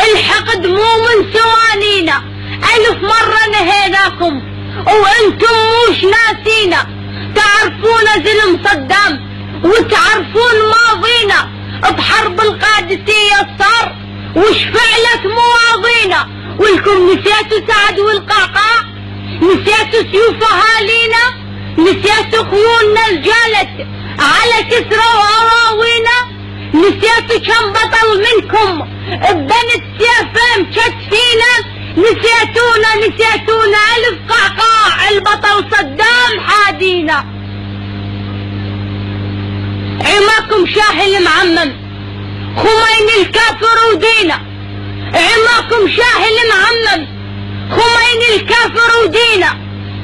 الحقد مو من سوانينا، 1000 مرة نهيناكم وانتم موش ناسينا. تعرفون ظلم صدام وتعرفون ماضينا، بحرب القادسية صار وش فعلت مواضينا. ولكم نسيتوا سعد والقعقاع، نسيتوا سيوف اهالينا، نسيتوا خيولنا الجالت على كسرى واراوينا، نسيتوا كم بطل منكم ببنت سيفهم كتفينا. نسيتونا 1000 قعقاع البطل صدام حادينا. عماكم شاهل معمم خميني الكافر ودينا، عماكم شاهل معمم خميني الكافر ودينا.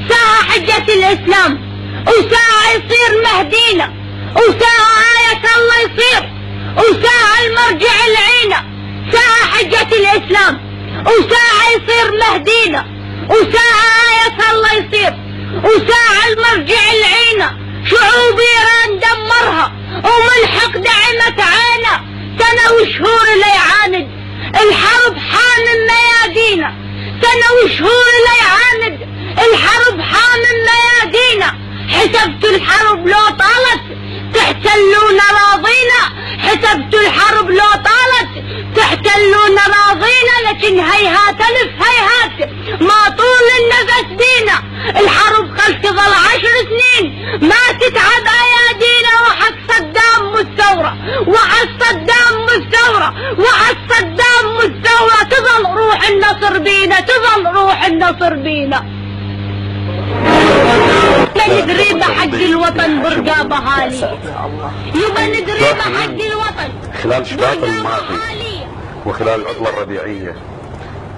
ساعة حجة الإسلام وساعة يصير مهدينا، وساعة آية الله يصير وساعة المرجع العينة. ساعة حجة الإسلام وساعة يصير مهدينا، وساعة آية الله يصير وساعة المرجع العينة. شعوب إيران دمرها ومن حقد عمت عينه، سنة وشهور ليعاند الحرب حامم ميادينا، سنة وشهور ليعاند الحرب حامم ميادينا. حسبتوا الحرب لو طالت تحتلون راضينا، حسبتوا الحرب لو طالت تحتلون راضينا. لكن هيهات 1000 هيهات ما طول النفس بينا، الحرب خل تظل 10 سنين ما تتعب ايادينا. وحق صدام مستورة، وحق صدام مستورة، وحق صدام مستورة. تظل روح النصر بينا، تظل روح النصر بينا. ندري بحق الوطن برقاب اهالي، يبقى ندري بحق الوطن. خلال شباط الماضي وخلال العطلة الربيعية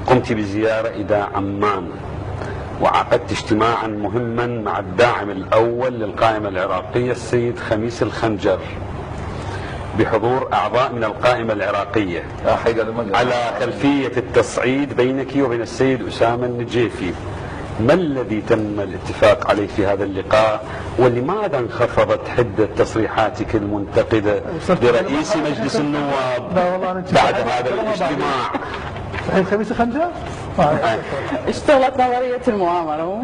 قمت بزيارة إلى عمان، وعقدت اجتماعا مهما مع الداعم الأول للقائمة العراقية السيد خميس الخنجر بحضور أعضاء من القائمة العراقية على خلفية التصعيد بينك وبين السيد أسامة النجيفي. ما الذي تم الاتفاق عليه في هذا اللقاء، ولماذا انخفضت حدة تصريحاتك المنتقدة برئيس مجلس النواب بعد هذا الاجتماع؟ الخميس الخنجر اشتغلت نظرية المؤامرة.